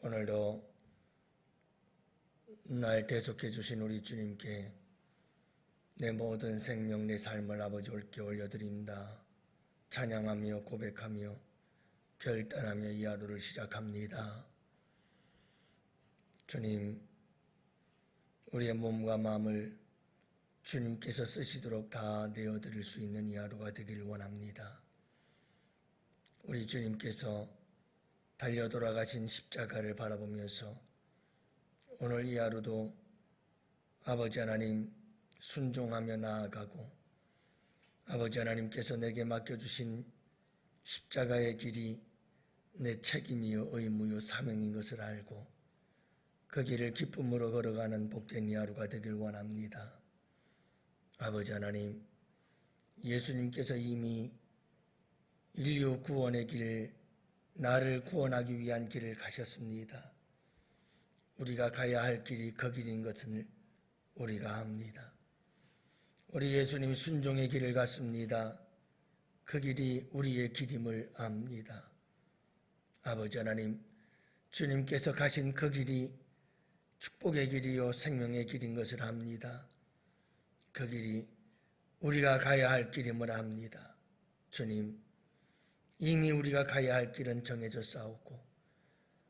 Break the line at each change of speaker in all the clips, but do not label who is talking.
오늘도 날 대속해 주신 우리 주님께 내 모든 생명, 내 삶을 아버지 올게 올려드린다. 찬양하며 고백하며 결단하며 이 하루를 시작합니다. 주님, 우리의 몸과 마음을 주님께서 쓰시도록 다 내어드릴 수 있는 이 하루가 되기를 원합니다. 우리 주님께서 달려 돌아가신 십자가를 바라보면서 오늘 이 하루도 아버지 하나님 순종하며 나아가고 아버지 하나님께서 내게 맡겨주신 십자가의 길이 내 책임이요 의무요 사명인 것을 알고 그 길을 기쁨으로 걸어가는 복된 이 하루가 되길 원합니다. 아버지 하나님, 예수님께서 이미 인류 구원의 길, 나를 구원하기 위한 길을 가셨습니다. 우리가 가야 할 길이 그 길인 것을 우리가 압니다. 우리 예수님 순종의 길을 갔습니다. 그 길이 우리의 길임을 압니다. 아버지 하나님, 주님께서 가신 그 길이 축복의 길이요 생명의 길인 것을 압니다. 그 길이 우리가 가야 할 길임을 압니다. 주님, 이미 우리가 가야 할 길은 정해져 싸우고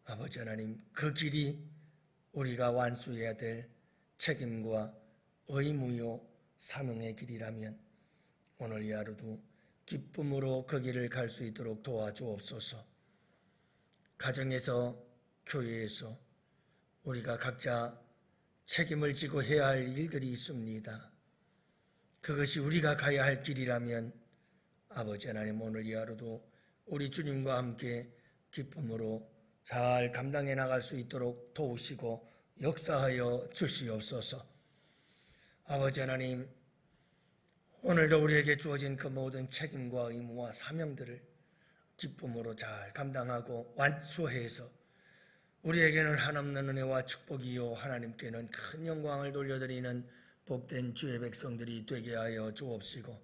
아버지 하나님, 그 길이 우리가 완수해야 될 책임과 의무요 사명의 길이라면 오늘 이 하루도 기쁨으로 그 길을 갈 수 있도록 도와주옵소서. 가정에서, 교회에서 우리가 각자 책임을 지고 해야 할 일들이 있습니다. 그것이 우리가 가야 할 길이라면 아버지 하나님, 오늘 이 하루도 우리 주님과 함께 기쁨으로 잘 감당해 나갈 수 있도록 도우시고 역사하여 주시옵소서. 아버지 하나님, 오늘도 우리에게 주어진 그 모든 책임과 의무와 사명들을 기쁨으로 잘 감당하고 완수해서 우리에게는 한없는 은혜와 축복이요 하나님께는 큰 영광을 돌려드리는 복된 주의 백성들이 되게 하여 주옵시고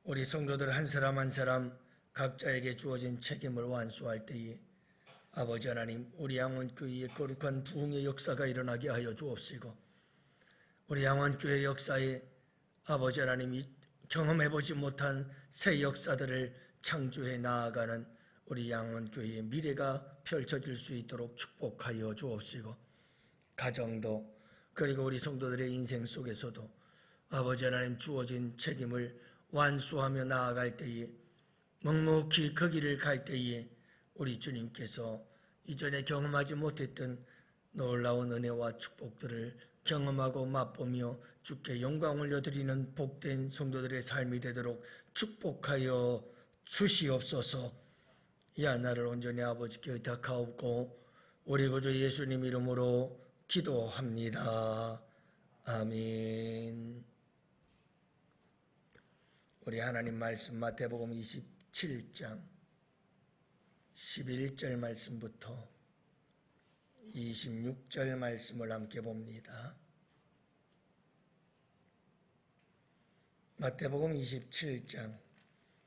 우리 성도들 한 사람 한 사람 각자에게 주어진 책임을 완수할 때에 아버지 하나님, 우리 양원교회의 거룩한 부흥의 역사가 일어나게 하여 주옵시고 우리 양원교회 역사에 아버지 하나님이 경험해보지 못한 새 역사들을 창조해 나아가는 우리 양원교회의 미래가 펼쳐질 수 있도록 축복하여 주옵시고 가정도 그리고 우리 성도들의 인생 속에서도 아버지 하나님 주어진 책임을 완수하며 나아갈 때에 묵묵히 그 길을 갈 때에 우리 주님께서 이전에 경험하지 못했던 놀라운 은혜와 축복들을 경험하고 맛보며 주께 영광 올려드리는 복된 성도들의 삶이 되도록 축복하여 주시옵소서. 이 하나를 온전히 아버지께 의탁하옵고 우리 구주 예수님 이름으로 기도합니다. 아멘. 우리 하나님 말씀 마태복음 27장 11절 말씀부터 26절 말씀을 함께 봅니다. 마태복음 27장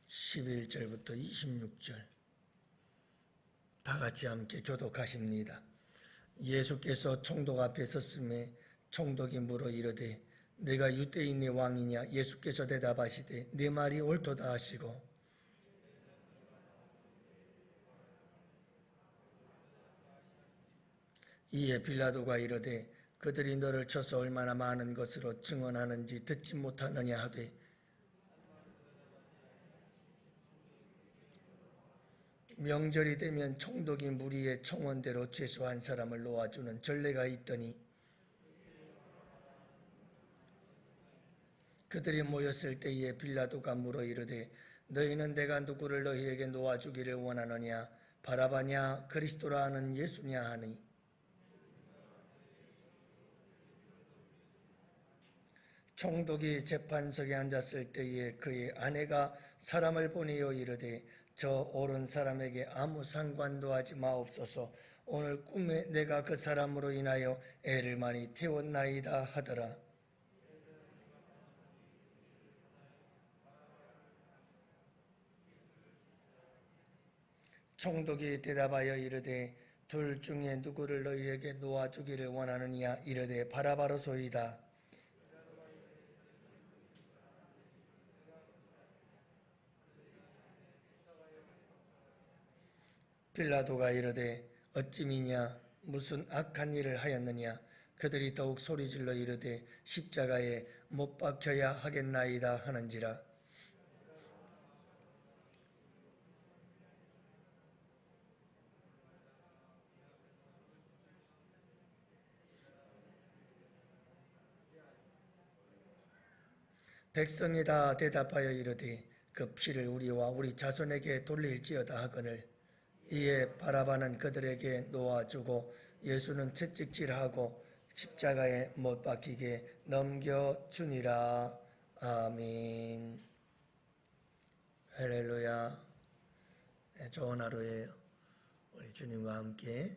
11절부터 26절 다 같이 함께 교독하십니다. 예수께서 총독 앞에 섰음에 총독이 물어 이르되 내가 유대인의 왕이냐? 예수께서 대답하시되 네 말이 옳도다 하시고 이에 빌라도가 이르되 그들이 너를 쳐서 얼마나 많은 것으로 증언하는지 듣지 못하느냐 하되 명절이 되면 총독이 무리의 청원대로 최소한 사람을 놓아주는 전례가 있더니 그들이 모였을 때에 빌라도가 물어 이르되 너희는 내가 누구를 너희에게 놓아주기를 원하느냐? 바라바냐? 그리스도라 하는 예수냐 하니 총독이 재판석에 앉았을 때에 그의 아내가 사람을 보내어 이르되 저 옳은 사람에게 아무 상관도 하지 마옵소서. 오늘 꿈에 내가 그 사람으로 인하여 애를 많이 태웠나이다 하더라. 총독이 대답하여 이르되 둘 중에 누구를 너희에게 놓아주기를 원하느냐? 이르되 바라바로소이다. 빌라도가 이르되 어찌미냐? 무슨 악한 일을 하였느냐? 그들이 더욱 소리질러 이르되 십자가에 못 박혀야 하겠나이다 하는지라. 백성이 다 대답하여 이르되 그 피를 우리와 우리 자손에게 돌릴지어다 하거늘. 이에 바라바는 그들에게 놓아주고 예수는 채찍질하고 십자가에 못 박히게 넘겨주니라. 아멘. 할렐루야. 좋은 하루예요. 우리 주님과 함께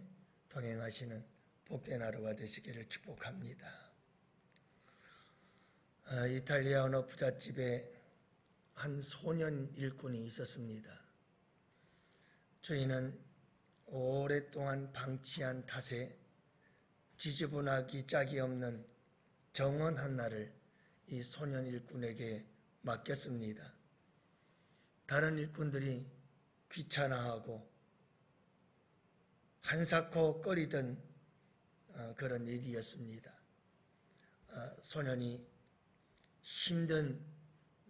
동행하시는 복된 하루가 되시기를 축복합니다. 이탈리아 어느 부잣집에 한 소년 일꾼이 있었습니다. 주인은 오랫동안 방치한 탓에 지저분하기 짝이 없는 정원 하나를 이 소년 일꾼에게 맡겼습니다. 다른 일꾼들이 귀찮아하고 한사코 꺼리던 그런 일이었습니다. 소년이 힘든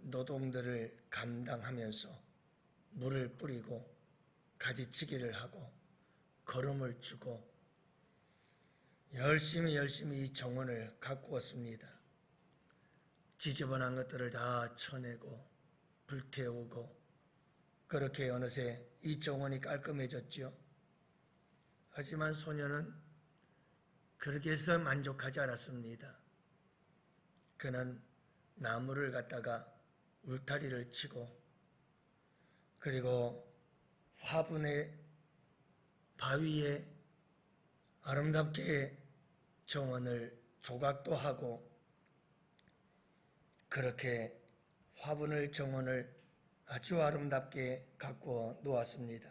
노동들을 감당하면서 물을 뿌리고 가지치기를 하고 거름을 주고 열심히 이 정원을 가꾸었습니다. 지저분한 것들을 다 쳐내고 불태우고 그렇게 어느새 이 정원이 깔끔해졌죠. 하지만 소년은 그렇게 해서 만족하지 않았습니다. 그는 나무를 갖다가 울타리를 치고 그리고 화분의 바위에 아름답게 정원을 조각도 하고 그렇게 화분을 정원을 아주 아름답게 가꾸어 놓았습니다.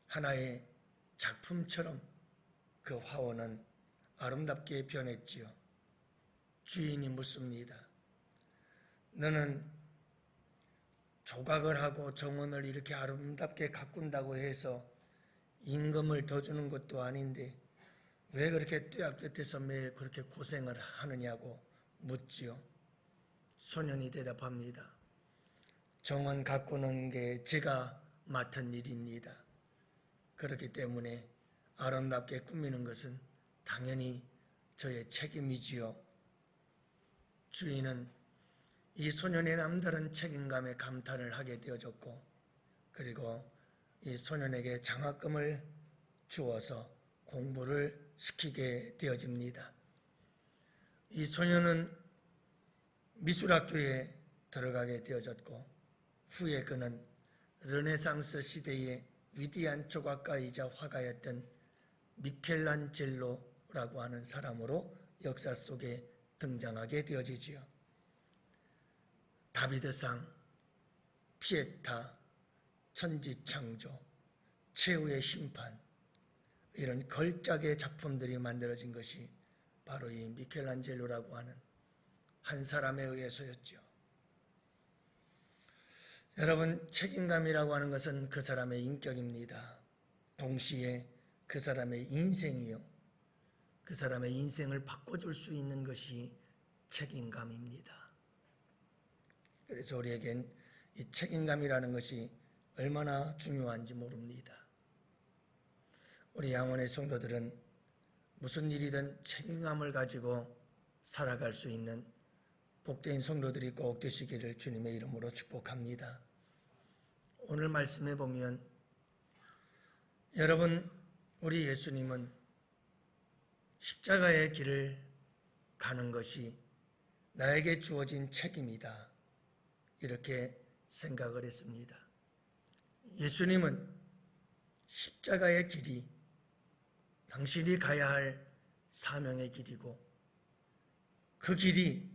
하나의 작품처럼 그 화원은 아름답게 변했지요. 주인이 묻습니다. 너는 조각을 하고 정원을 이렇게 아름답게 가꾼다고 해서 임금을 더 주는 것도 아닌데 왜 그렇게 떼약볕에서 매일 그렇게 고생을 하느냐고 묻지요. 소년이 대답합니다. 정원 가꾸는 게 제가 맡은 일입니다. 그렇기 때문에 아름답게 꾸미는 것은 당연히 저의 책임이지요. 주인은 이 소년의 남다른 책임감에 감탄을 하게 되어졌고 그리고 이 소년에게 장학금을 주어서 공부를 시키게 되어집니다. 이 소년은 미술학교에 들어가게 되어졌고 후에 그는 르네상스 시대의 위대한 조각가이자 화가였던 미켈란젤로라고 하는 사람으로 역사 속에 등장하게 되어지지요. 다비드상, 피에타, 천지창조, 최후의 심판 이런 걸작의 작품들이 만들어진 것이 바로 이 미켈란젤로라고 하는 한 사람에 의해서였죠. 여러분, 책임감이라고 하는 것은 그 사람의 인격입니다. 동시에 그 사람의 인생이요. 그 사람의 인생을 바꿔줄 수 있는 것이 책임감입니다. 그래서 우리에겐 이 책임감이라는 것이 얼마나 중요한지 모릅니다. 우리 양원의 성도들은 무슨 일이든 책임감을 가지고 살아갈 수 있는 복된 성도들이 꼭 되시기를 주님의 이름으로 축복합니다. 오늘 말씀해 보면 여러분, 우리 예수님은 십자가의 길을 가는 것이 나에게 주어진 책임이다. 이렇게 생각을 했습니다. 예수님은 십자가의 길이 당신이 가야 할 사명의 길이고 그 길이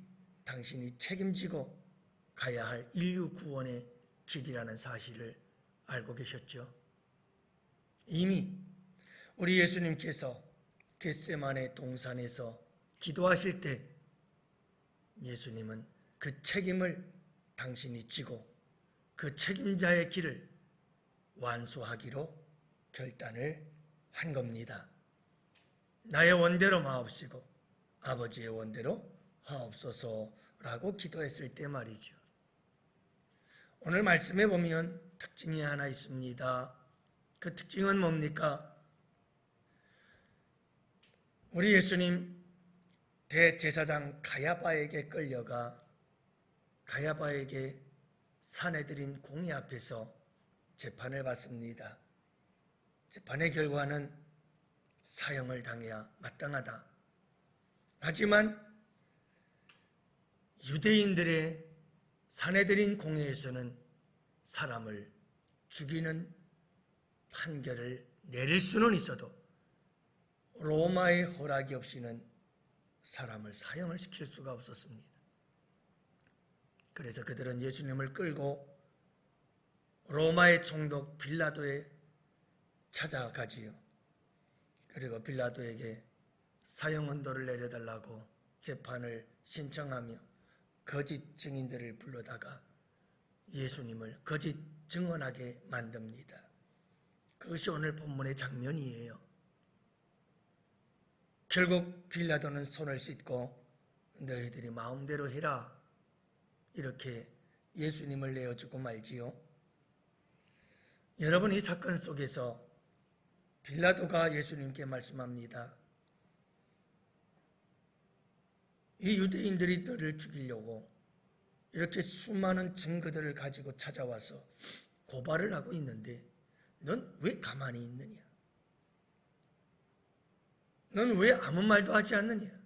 당신이 책임지고 가야 할 인류 구원의 길이라는 사실을 알고 계셨죠. 이미 우리 예수님께서 겟세마네 동산에서 기도하실 때 예수님은 그 책임을 당신이 지고 그 책임자의 길을 완수하기로 결단을 한 겁니다. 나의 원대로 마옵시고 아버지의 원대로 하옵소서라고 기도했을 때 말이죠. 오늘 말씀에 보면 특징이 하나 있습니다. 그 특징은 뭡니까? 우리 예수님 대제사장 가야바에게 끌려가 가야바에게 사내들인 공의 앞에서 재판을 받습니다. 재판의 결과는 사형을 당해야 마땅하다. 하지만 유대인들의 사내들인 공회에서는 사람을 죽이는 판결을 내릴 수는 있어도 로마의 허락이 없이는 사람을 사형을 시킬 수가 없었습니다. 그래서 그들은 예수님을 끌고 로마의 총독 빌라도에 찾아가지요. 그리고 빌라도에게 사형 언도를 내려달라고 재판을 신청하며 거짓 증인들을 불러다가 예수님을 거짓 증언하게 만듭니다. 그것이 오늘 본문의 장면이에요. 결국 빌라도는 손을 씻고 너희들이 마음대로 해라 이렇게 예수님을 내어주고 말지요. 여러분, 이 사건 속에서 빌라도가 예수님께 말씀합니다. 이 유대인들이 너를 죽이려고 이렇게 수많은 증거들을 가지고 찾아와서 고발을 하고 있는데 넌 왜 가만히 있느냐? 넌 왜 아무 말도 하지 않느냐?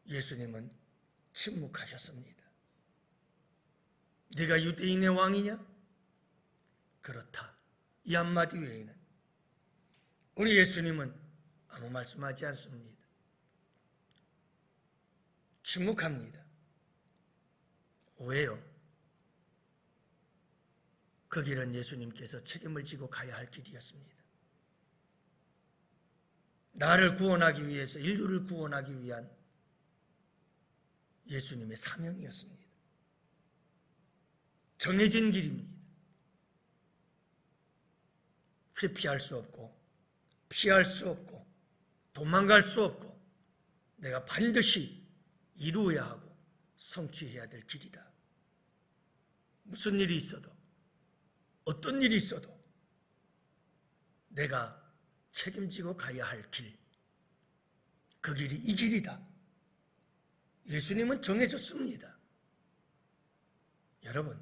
예수님은 침묵하셨습니다. 네가 유대인의 왕이냐? 그렇다. 이 한마디 외에는 우리 예수님은 아무 말씀하지 않습니다. 침묵합니다. 왜요? 그 길은 예수님께서 책임을 지고 가야 할 길이었습니다. 나를 구원하기 위해서, 인류를 구원하기 위한 예수님의 사명이었습니다. 정해진 길입니다. 회피할 수 없고 피할 수 없고 도망갈 수 없고 내가 반드시 이루어야 하고 성취해야 될 길이다. 무슨 일이 있어도 어떤 일이 있어도 내가 책임지고 가야 할 길, 그 길이 이 길이다. 예수님은 정해졌습니다. 여러분,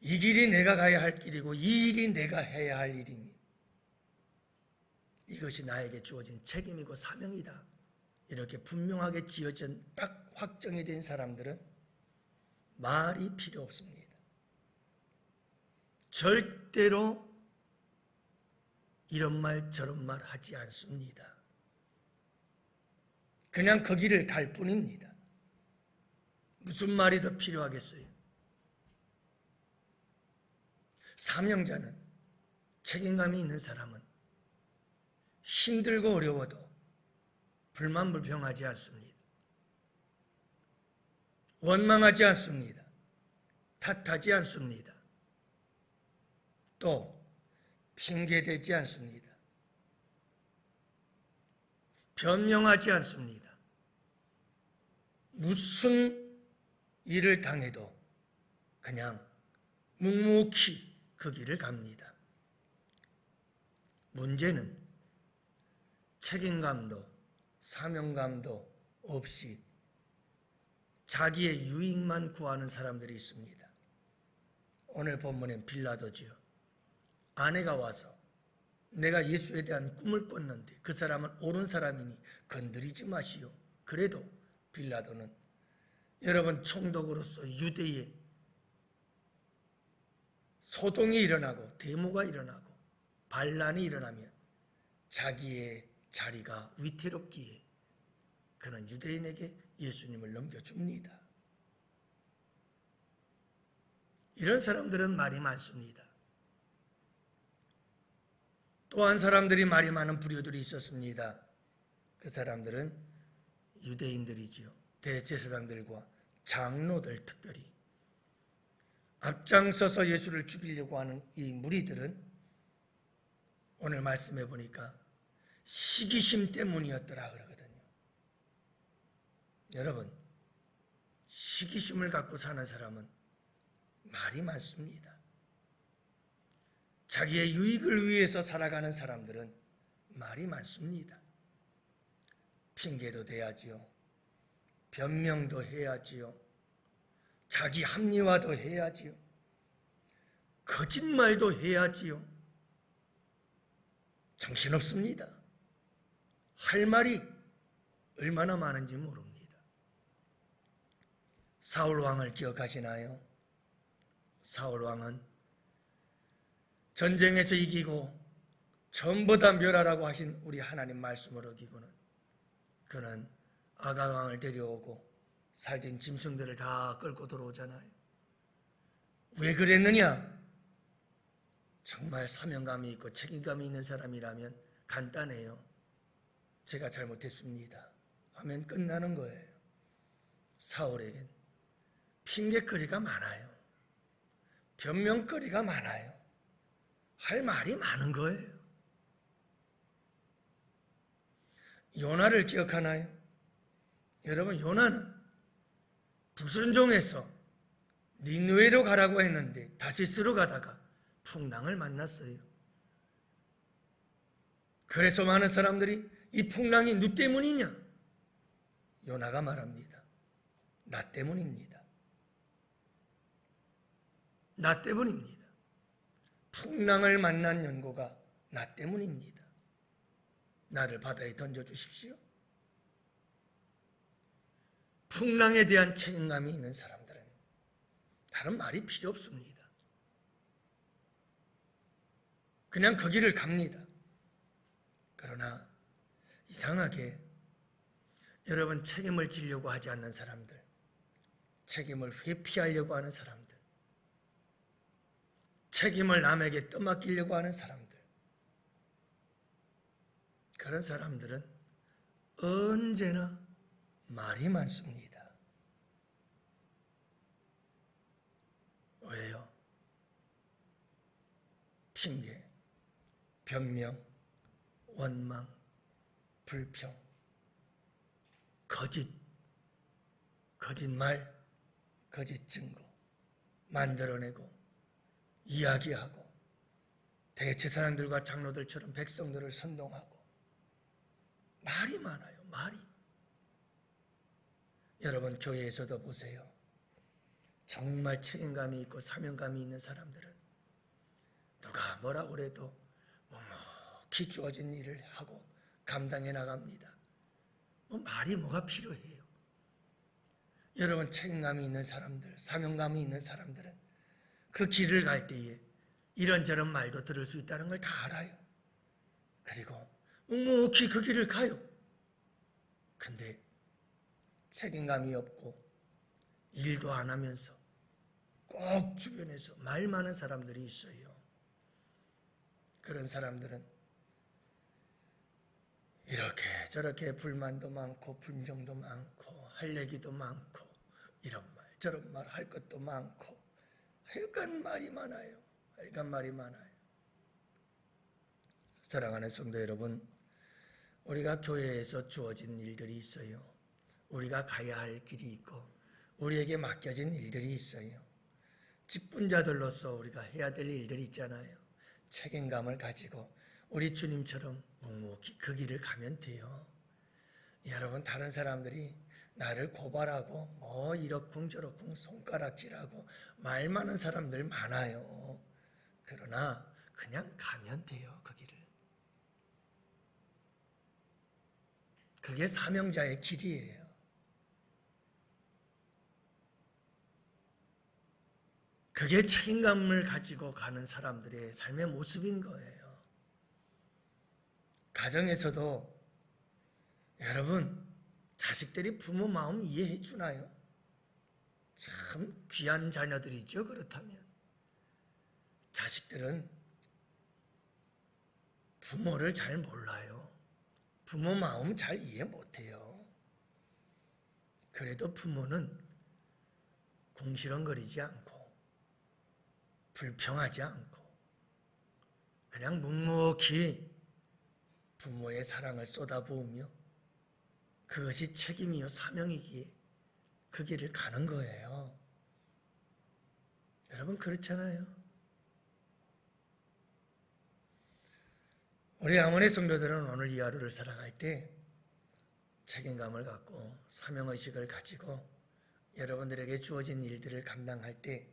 이 길이 내가 가야 할 길이고 이 일이 내가 해야 할 일입니다. 이것이 나에게 주어진 책임이고 사명이다. 이렇게 분명하게 지어진 딱 확정이 된 사람들은 말이 필요 없습니다. 절대로 이런 말 저런 말 하지 않습니다. 그냥 그 길을 갈 뿐입니다. 무슨 말이 더 필요하겠어요? 사명자는, 책임감이 있는 사람은 힘들고 어려워도 불만불평하지 않습니다. 원망하지 않습니다. 탓하지 않습니다. 또 핑계대지 않습니다. 변명하지 않습니다. 무슨 일을 당해도 그냥 묵묵히 그 길을 갑니다. 문제는 책임감도 사명감도 없이 자기의 유익만 구하는 사람들이 있습니다. 오늘 본문엔 빌라도지요. 아내가 와서 내가 예수에 대한 꿈을 꿨는데 그 사람은 옳은 사람이니 건드리지 마시오. 그래도 빌라도는 여러분, 총독으로서 유대에 소동이 일어나고 데모가 일어나고 반란이 일어나면 자기의 자리가 위태롭기에 그는 유대인에게 예수님을 넘겨줍니다. 이런 사람들은 말이 많습니다. 또한 사람들이 말이 많은 부류들이 있었습니다. 그 사람들은 유대인들이지요. 대제사장들과 장로들, 특별히 앞장서서 예수를 죽이려고 하는 이 무리들은 오늘 말씀해 보니까 시기심 때문이었더라 그러거든요. 여러분, 시기심을 갖고 사는 사람은 말이 많습니다. 자기의 유익을 위해서 살아가는 사람들은 말이 많습니다. 핑계도 대야지요. 변명도 해야지요. 자기 합리화도 해야지요. 거짓말도 해야지요. 정신없습니다. 할 말이 얼마나 많은지 모릅니다. 사울왕을 기억하시나요? 사울왕은 전쟁에서 이기고 전부 다 멸하라고 하신 우리 하나님 말씀을 어기고는 그는 아가왕을 데려오고 살진 짐승들을 다 끌고 들어오잖아요. 왜 그랬느냐? 정말 사명감이 있고 책임감이 있는 사람이라면 간단해요. 제가 잘못했습니다 하면 끝나는 거예요. 사울에겐 핑계거리가 많아요. 변명거리가 많아요. 할 말이 많은 거예요. 요나를 기억하나요? 여러분, 요나는 불순종해서 니느웨로 가라고 했는데 다시스로 가다가 풍랑을 만났어요. 그래서 많은 사람들이 이 풍랑이 누 때문이냐? 요나가 말합니다. 나 때문입니다. 나 때문입니다. 풍랑을 만난 연고가 나 때문입니다. 나를 바다에 던져주십시오. 풍랑에 대한 책임감이 있는 사람들은 다른 말이 필요 없습니다. 그냥 그 길을 갑니다. 그러나 이상하게 여러분, 책임을 지려고 하지 않는 사람들, 책임을 회피하려고 하는 사람들, 책임을 남에게 떠맡기려고 하는 사람들, 그런 사람들은 언제나 말이 많습니다. 왜요? 핑계, 변명, 원망, 불평, 거짓말, 거짓 증거 만들어내고 이야기하고 대제사장들과 장로들처럼 백성들을 선동하고 말이 많아요. 말이. 여러분, 교회에서도 보세요. 정말 책임감이 있고 사명감이 있는 사람들은 누가 뭐라고 그래도 묵묵히 주어진 일을 하고 감당해 나갑니다. 말이 뭐가 필요해요? 여러분, 책임감이 있는 사람들, 사명감이 있는 사람들은 그 길을 갈 때에 이런저런 말도 들을 수 있다는 걸 다 알아요. 그리고 묵묵히 그 길을 가요. 근데 책임감이 없고 일도 안 하면서 꼭 주변에서 말 많은 사람들이 있어요. 그런 사람들은 이렇게 저렇게 불만도 많고 불평도 많고 할 얘기도 많고 이런 말 저런 말 할 것도 많고 하여간 말이 많아요. 하여간 말이 많아요. 사랑하는 성도 여러분, 우리가 교회에서 주어진 일들이 있어요. 우리가 가야 할 길이 있고 우리에게 맡겨진 일들이 있어요. 직분자들로서 우리가 해야 될 일들이 있잖아요. 책임감을 가지고 우리 주님처럼 묵묵히 그 길을 가면 돼요. 여러분, 다른 사람들이 나를 고발하고 이렇쿵 저렇쿵 손가락질하고 말 많은 사람들 많아요. 그러나 그냥 가면 돼요. 그 길을. 그게 사명자의 길이에요. 그게 책임감을 가지고 가는 사람들의 삶의 모습인 거예요. 가정에서도 여러분, 자식들이 부모 마음 이해해 주나요? 참 귀한 자녀들이죠. 그렇다면 자식들은 부모를 잘 몰라요. 부모 마음 잘 이해 못해요. 그래도 부모는 궁시렁거리지 않고 불평하지 않고 그냥 묵묵히 부모의 사랑을 쏟아부으며 그것이 책임이요 사명이기에 그 길을 가는 거예요. 여러분 그렇잖아요. 우리 양원의 성도들은 오늘 이 하루를 살아갈 때 책임감을 갖고 사명의식을 가지고 여러분들에게 주어진 일들을 감당할 때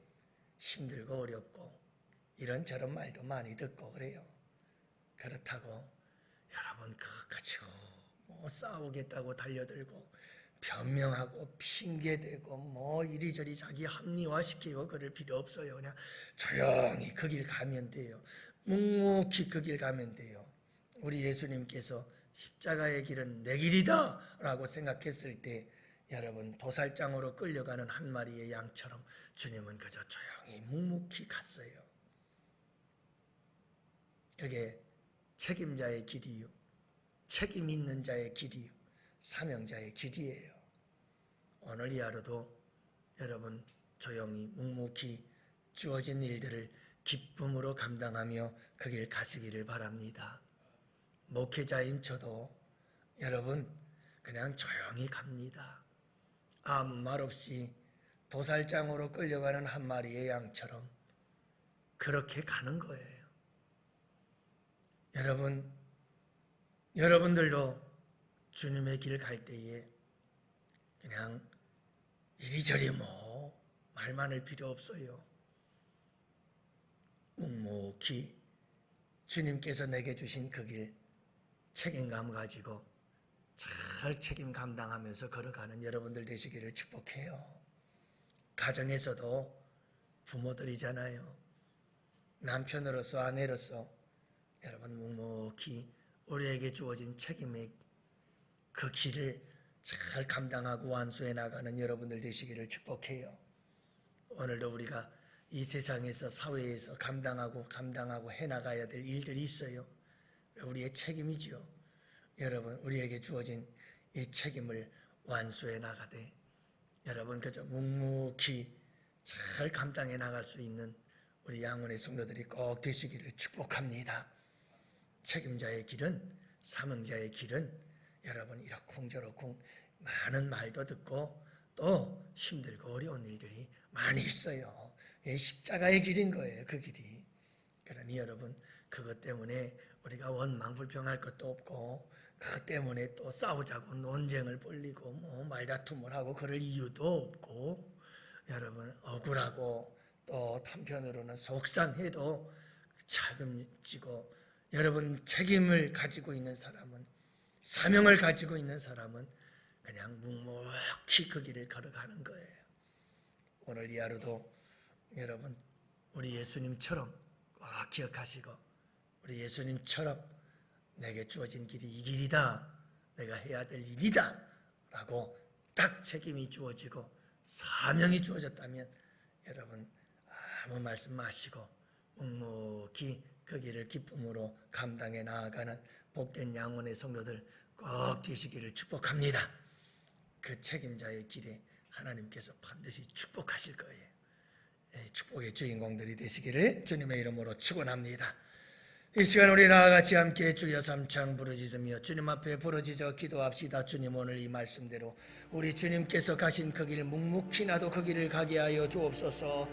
힘들고 어렵고 이런저런 말도 많이 듣고 그래요. 그렇다고 여러분 그거 가지고 싸우겠다고 달려들고 변명하고 핑계대고 이리저리 자기 합리화시키고 그럴 필요 없어요. 그냥 조용히 그 길 가면 돼요. 묵묵히 그 길 가면 돼요. 우리 예수님께서 십자가의 길은 내 길이다 라고 생각했을 때 여러분 도살장으로 끌려가는 한 마리의 양처럼 주님은 그저 조용히 묵묵히 갔어요. 그게 책임자의 길이요, 책임 있는 자의 길이요, 사명자의 길이에요. 오늘 이 하루도 여러분 조용히 묵묵히 주어진 일들을 기쁨으로 감당하며 그 길 가시기를 바랍니다. 목회자인 저도 여러분 그냥 조용히 갑니다. 아무 말 없이 도살장으로 끌려가는 한 마리의 양처럼 그렇게 가는 거예요. 여러분들도 주님의 길 갈 때에 그냥 이리저리 말 많을 필요 없어요. 묵묵히 주님께서 내게 주신 그 길 책임감 가지고 잘 책임 감당하면서 걸어가는 여러분들 되시기를 축복해요. 가정에서도 부모들이잖아요. 남편으로서 아내로서 여러분 묵묵히 우리에게 주어진 책임의 그 길을 잘 감당하고 완수해 나가는 여러분들 되시기를 축복해요. 오늘도 우리가 이 세상에서 사회에서 감당하고 해나가야 될 일들이 있어요. 우리의 책임이지요. 여러분 우리에게 주어진 이 책임을 완수해 나가되 여러분 그저 묵묵히 잘 감당해 나갈 수 있는 우리 양원의 성도들이 꼭 되시기를 축복합니다. 책임자의 길은, 사명자의 길은 여러분 이러쿵저러쿵 많은 말도 듣고 또 힘들고 어려운 일들이 많이 있어요. 십자가의 길인 거예요. 그 길이. 그러니 여러분 그것 때문에 우리가 원망 불평할 것도 없고 그것 때문에 또 싸우자고 논쟁을 벌리고 말다툼을 하고 그럴 이유도 없고 여러분 억울하고 또 한편으로는 속상해도 차금지고 여러분 책임을 가지고 있는 사람은, 사명을 가지고 있는 사람은 그냥 묵묵히 그 길을 걸어가는 거예요. 오늘 이 하루도 여러분 우리 예수님처럼 꼭 기억하시고 우리 예수님처럼 내게 주어진 길이 이 길이다, 내가 해야 될 일이다 라고 딱 책임이 주어지고 사명이 주어졌다면 여러분 아무 말씀 마시고 묵묵히 그 길을 기쁨으로 감당해 나아가는 복된 양원의 성도들 꼭 되시기를 축복합니다. 그 책임자의 길에 하나님께서 반드시 축복하실 거예요. 축복의 주인공들이 되시기를 주님의 이름으로 축원합니다. 이 시간 우리 나같이 함께 주여 삼창 부르짖으며 주님 앞에 부르짖어 기도합시다. 주님 오늘 이 말씀대로 우리 주님께서 가신 그 길 묵묵히 나도 그 길을 가게 하여 주옵소서.